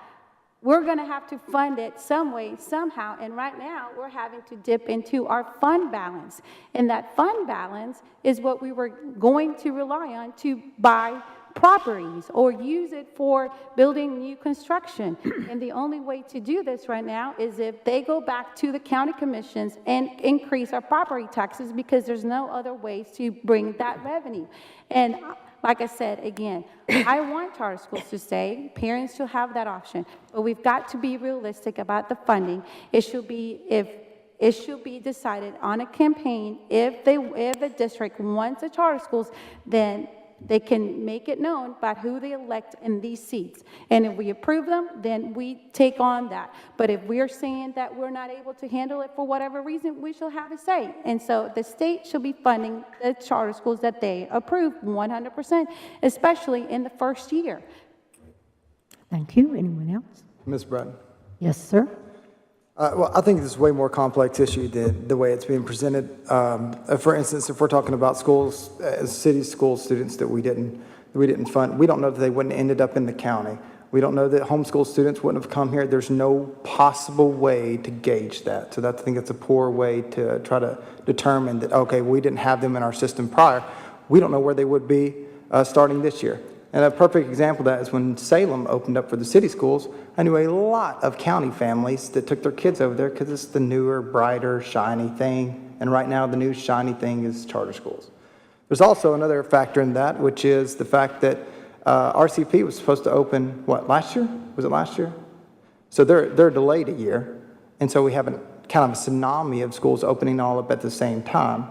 we're going to have to fund it some way, somehow. And right now, we're having to dip into our fund balance. And that fund balance is what we were going to rely on to buy properties or use it for building new construction. And the only way to do this right now is if they go back to the county commissions and increase our property taxes, because there's no other ways to bring that revenue. And like I said, again, I want charter schools to stay. Parents should have that option. But we've got to be realistic about the funding. It should be decided on a campaign. If the district wants the charter schools, then they can make it known about who they elect in these seats. And if we approve them, then we take on that. But if we're saying that we're not able to handle it for whatever reason, we shall have a say. And so the state should be funding the charter schools that they approve 100%, especially in the first year. Thank you. Anyone else? Ms. Bratton? Yes, sir. Well, I think this is a way more complex issue than the way it's being presented. For instance, if we're talking about schools, city school students that we didn't fund, we don't know that they wouldn't have ended up in the county. We don't know that homeschool students wouldn't have come here. There's no possible way to gauge that. So I think it's a poor way to try to determine that, okay, we didn't have them in our system prior. We don't know where they would be starting this year. And a perfect example of that is when Salem opened up for the city schools. I knew a lot of county families that took their kids over there because it's the newer, brighter, shiny thing. And right now, the new shiny thing is charter schools. There's also another factor in that, which is the fact that RCP was supposed to open, last year? Was it last year? So they're delayed a year. And so we have kind of a tsunami of schools opening all up at the same time.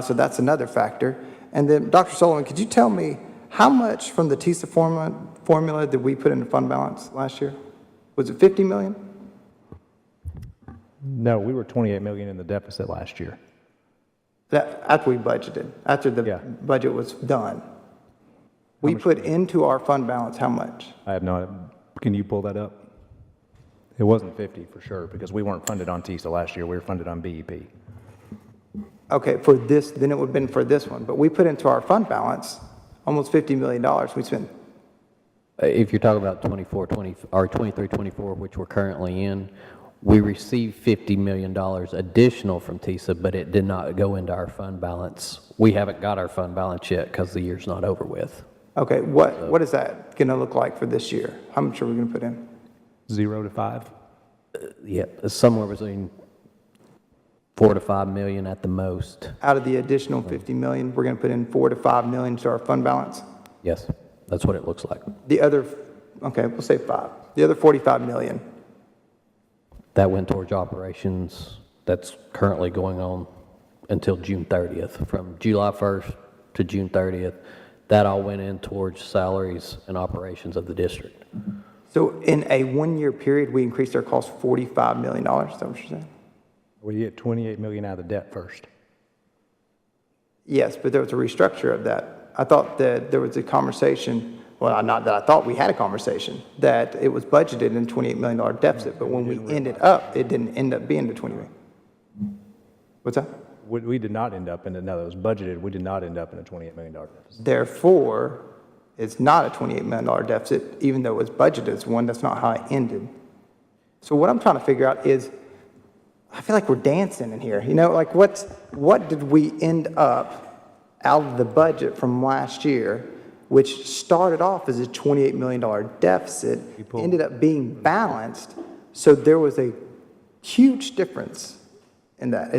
So that's another factor. And then, Dr. Sullivan, could you tell me, how much from the TISA formula did we put into fund balance last year? Was it 50 million? No, we were 28 million in the deficit last year. That, after we budgeted, after the budget was done. We put into our fund balance how much? I have no, can you pull that up? It wasn't 50 for sure, because we weren't funded on TISA last year. We were funded on BEP. Okay, for this, then it would have been for this one. But we put into our fund balance almost $50 million. We spent. If you're talking about 23-24, which we're currently in, we received $50 million additional from TISA, but it did not go into our fund balance. We haven't got our fund balance yet because the year's not over with. Okay, what is that going to look like for this year? How much are we going to put in? 0 to 5. Yeah, somewhere between 4 to 5 million at the most. Out of the additional 50 million, we're going to put in 4 to 5 million to our fund balance? Yes, that's what it looks like. The other, okay, we'll say 5. The other 45 million. That went towards operations that's currently going on until June 30th. From July 1st to June 30th, that all went in towards salaries and operations of the district. So in a one-year period, we increased our cost $45 million, is that what you're saying? We get 28 million out of the debt first. Yes, but there was a restructure of that. I thought that there was a conversation Well, not that I thought we had a conversation, that it was budgeted in a $28 million deficit, but when we ended up, it didn't end up being the 20 million. What's that? We did not end up in, no, it was budgeted, we did not end up in a $28 million deficit. Therefore, it's not a $28 million deficit, even though it was budgeted as one. That's not how it ended. So what I'm trying to figure out is, I feel like we're dancing in here. You know, like what did we end up out of the budget from last year, which started off as a $28 million deficit, ended up being balanced. So there was a huge difference in that.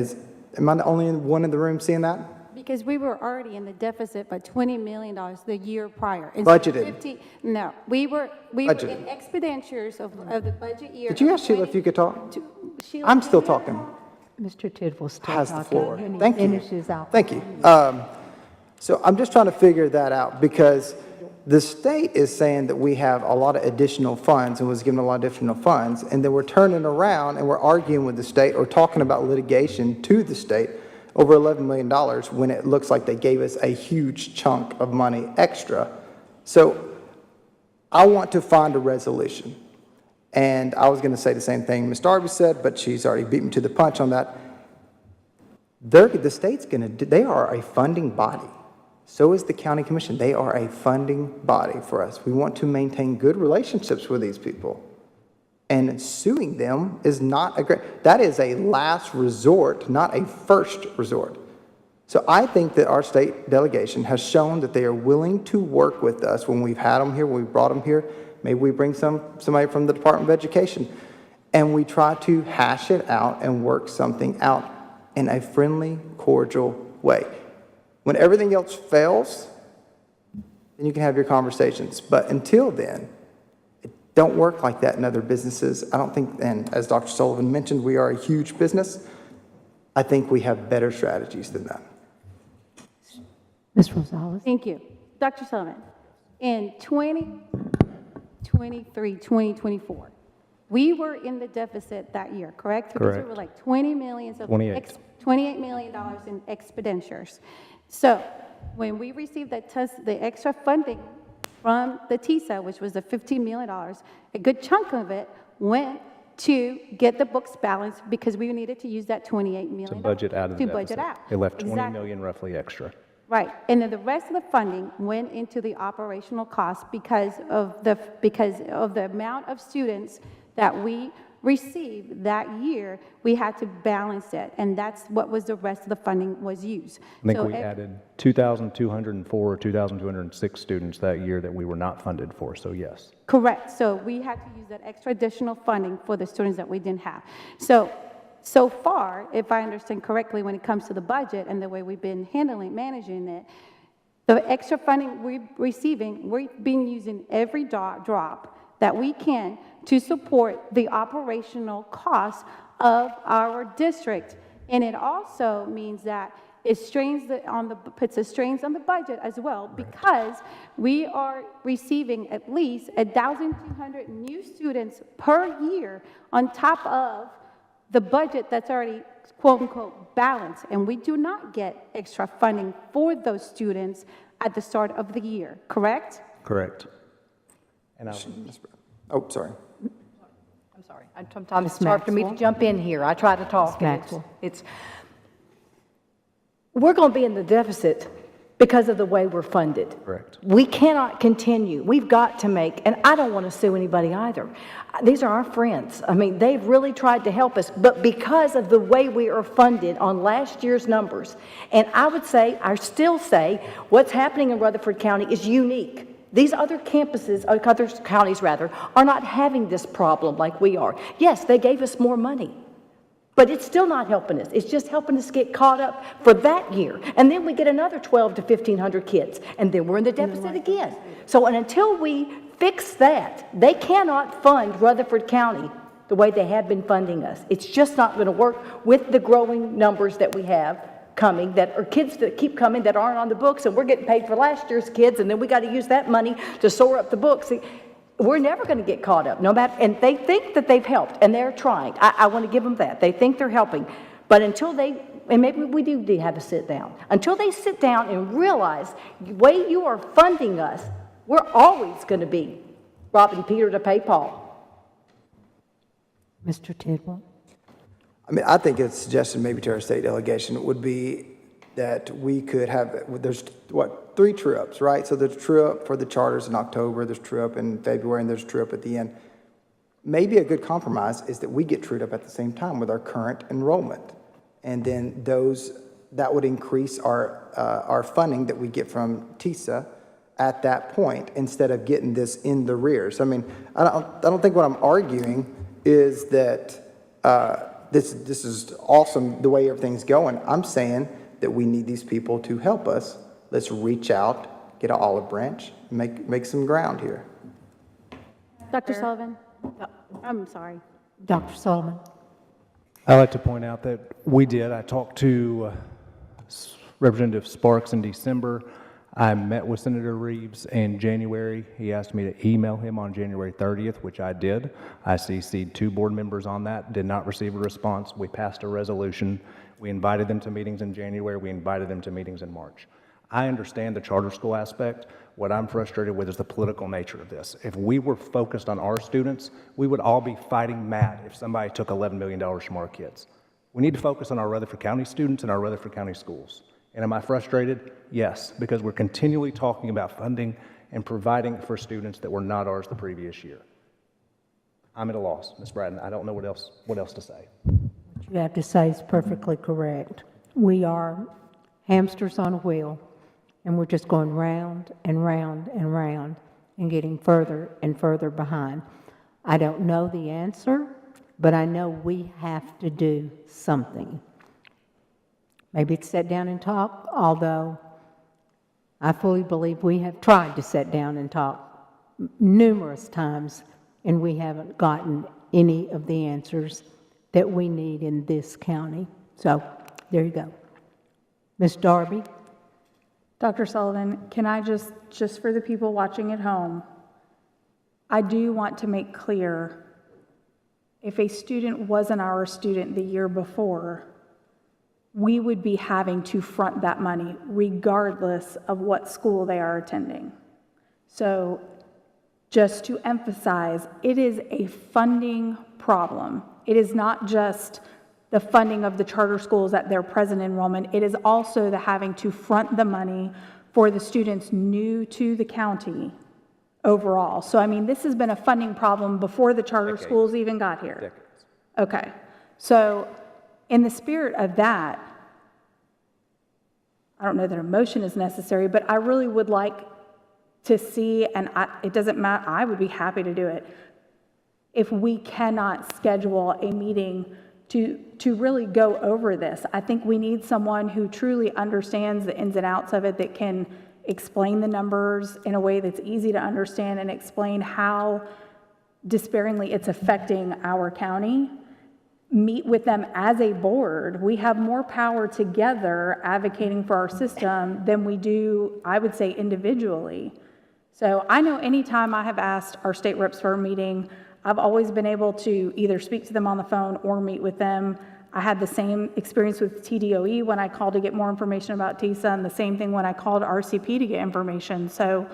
Am I the only one in the room seeing that? Because we were already in the deficit by $20 million the year prior. Instead of Budgeted. 50 No, we were Budgeted. in expenditures of the budget year. Did you of ask Sheila 20 if you could talk? Sheila, I'm still can you talking. Mr. Tidwell's still Has the talking. floor. When he Thank you. finishes out. Thank you. So I'm just trying to figure that out because the state is saying that we have a lot of additional funds and was given a lot of additional funds, and then we're turning around and we're arguing with the state or talking about litigation to the state over $11 million when it looks like they gave us a huge chunk of money extra. So I want to find a resolution. And I was going to say the same thing Ms. Darby said, but she's already beat me to the punch on that. The state's going to, they are a funding body. So is the county commission. They are a funding body for us. We want to maintain good relationships with these people. And suing them is not a great, that is a last resort, not a first resort. So I think that our state delegation has shown that they are willing to work with us when we've had them here, when we brought them here. Maybe we bring somebody from the Department of Education, and we try to hash it out and work something out in a friendly, cordial way. When everything else fails, then you can have your conversations. But until then, it don't work like that in other businesses. I don't think, and as Dr. Sullivan mentioned, we are a huge business. I think we have better strategies than that. Ms. Rosales? Thank you. Dr. Sullivan, in 2023, 2024, we were in the deficit that year, correct? Because we were like 20 million of 28. $28 million in expenditures. So when we received the extra funding from the TISA, which was the $15 million, a good chunk of it went to get the books balanced because we needed to use that $28 million To budget out of the to budget deficit. out. It left 20 Exactly. million roughly extra. Right, and then the rest of the funding went into the operational costs because of the amount of students that we received that year. We had to balance it, and that's what was the rest of the funding was used. I think So we added 2,204 or 2,206 students that year that we were not funded for, so yes. Correct. So we had to use that extra additional funding for the students that we didn't have. So far, if I understand correctly, when it comes to the budget and the way we've been managing it, the extra funding we're receiving, we've been using every drop that we can to support the operational costs of our district. And it also means that it puts a strains on the budget as well, because we are receiving at least 1,200 new students per year on top of the budget that's already quote-unquote balanced. And we do not get extra funding for those students at the start of the year, correct? Correct. And Oh, sorry. I'm sorry. Sometimes it's hard for me to jump in here. I try to talk. And Maxwell. We're going to be in the deficit because of the way we're funded. Correct. We cannot continue. We've got to make, and I don't want to sue anybody either. These are our friends. I mean, they've really tried to help us, but because of the way we are funded on last year's numbers, and I still say, what's happening in Rutherford County is unique. These other campuses, other counties rather, are not having this problem like we are. Yes, they gave us more money, but it's still not helping us. It's just helping us get caught up for that year. And then we get another 12 to 1,500 kids, and then we're in the deficit again. So until we fix that, they cannot fund Rutherford County the way they have been funding us. It's just not going to work with the growing numbers that we have coming, that are kids that keep coming that aren't on the books, and we're getting paid for last year's kids, and then we got to use that money to shore up the books. We're never going to get caught up, no matter, and they think that they've helped, and they're trying. I want to give them that. They think they're helping. But until they, and maybe we do have to sit down, until they sit down and realize the way you are funding us, We're always going to be robbing Peter to pay Paul. Mr. Tidwell? I mean, I think a suggestion maybe to our state delegation would be that we could have, there's, what, 3 true-ups, right? So there's true-up for the charters in October, there's true-up in February, and there's true-up at the end. Maybe a good compromise is that we get trued up at the same time with our current enrollment. And then that would increase our funding that we get from TISA at that point, instead of getting this in the rears. I mean, I don't think what I'm arguing is that this is awesome the way everything's going. I'm saying that we need these people to help us. Let's reach out, get an olive branch, make some ground here. Dr. Sullivan? I'm sorry. Dr. Sullivan? I'd like to point out that I talked to Representative Sparks in December. I met with Senator Reeves in January. He asked me to email him on January 30th, which I did. I CC'd 2 board members on that, did not receive a response. We passed a resolution. We invited them to meetings in January. We invited them to meetings in March. I understand the charter school aspect. What I'm frustrated with is the political nature of this. If we were focused on our students, we would all be fighting mad if somebody took $11 million from our kids. We need to focus on our Rutherford County students and our Rutherford County schools. And am I frustrated? Yes, because we're continually talking about funding and providing for students that were not ours the previous year. I'm at a loss, Ms. Bratton. I don't know what else to say. What you have to say is perfectly correct. We are hamsters on a wheel, and we're just going round and round and round and getting further and further behind. I don't know the answer, but I know we have to do something. Maybe it's sit down and talk, although I fully believe we have tried to sit down and talk numerous times, and we haven't gotten any of the answers that we need in this county. So there you go. Ms. Darby? Dr. Sullivan, can I just for the people watching at home, I do want to make clear, if a student wasn't our student the year before, we would be having to front that money regardless of what school they are attending. So just to emphasize, it is a funding problem. It is not just the funding of the charter schools at their present enrollment. It is also the having to front the money for the students new to the county overall. So, I mean, this has been a funding problem before the charter schools even got here. Decades. Okay. So, in the spirit of that, I don't know that a motion is necessary, but I really would like to see, and it doesn't matter, I would be happy to do it, if we cannot schedule a meeting to really go over this. I think we need someone who truly understands the ins and outs of it, that can explain the numbers in a way that's easy to understand and explain how despairingly it's affecting our county. Meet with them as a board. We have more power together advocating for our system than we do, I would say, individually. So I know anytime I have asked our state reps for a meeting, I've always been able to either speak to them on the phone or meet with them. I had the same experience with TDOE when I called to get more information about TISA, and the same thing when I called RCP to get information. So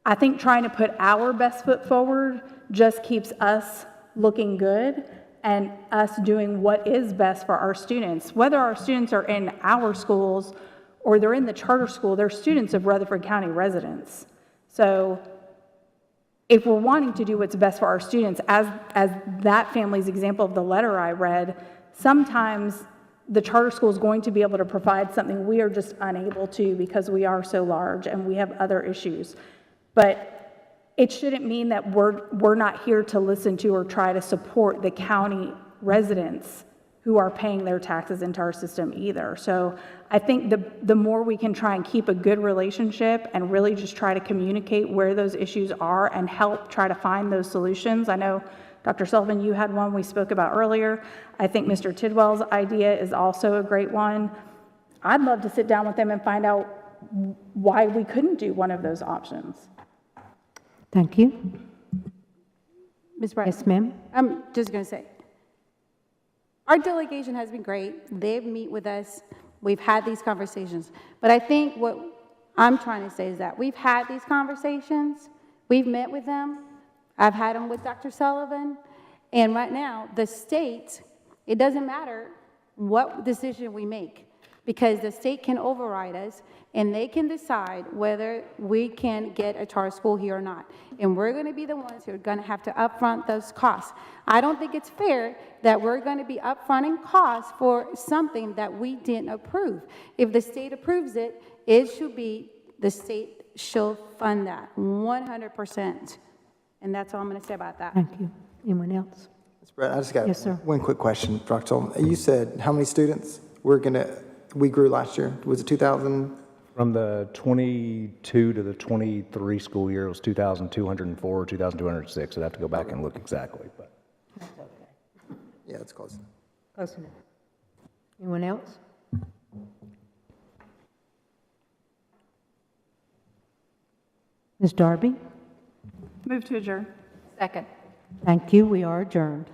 I think trying to put our best foot forward just keeps us looking good and us doing what is best for our students. Whether our students are in our schools or they're in the charter school, they're students of Rutherford County residents. So if we're wanting to do what's best for our students, as that family's example of the letter I read, sometimes the charter school is going to be able to provide something we are just unable to because we are so large and we have other issues. But it shouldn't mean that we're not here to listen to or try to support the county residents who are paying their taxes into our system either. So I think the more we can try and keep a good relationship and really just try to communicate where those issues are and help try to find those solutions. I know, Dr. Sullivan, you had one we spoke about earlier. I think Mr. Tidwell's idea is also a great one. I'd love to sit down with them and find out why we couldn't do one of those options. Thank you. Ms. Bratton? Yes, ma'am. I'm just going to say, our delegation has been great. They meet with us. We've had these conversations. But I think what I'm trying to say is that we've had these conversations, we've met with them, I've had them with Dr. Sullivan, and right now, the state, it doesn't matter what decision we make, because the state can override us, and they can decide whether we can get a charter school here or not. And we're going to be the ones who are going to have to upfront those costs. I don't think it's fair that we're going to be upfronting costs for something that we didn't approve. If the state approves it, it should be, the state should fund that 100%. And that's all I'm going to say about that. Thank you. Anyone else? Ms. Brett, I just got Yes, sir. one quick question, Dr. Sullivan. You said how many students we grew last year? Was it 2,000? From the 22 to the 23 school year, it was 2,204, 2,206. I'd have to go back and look exactly, but. Yeah, it's close. Close enough. Anyone else? Ms. Darby? Move to adjourn. Second. Thank you. We are adjourned.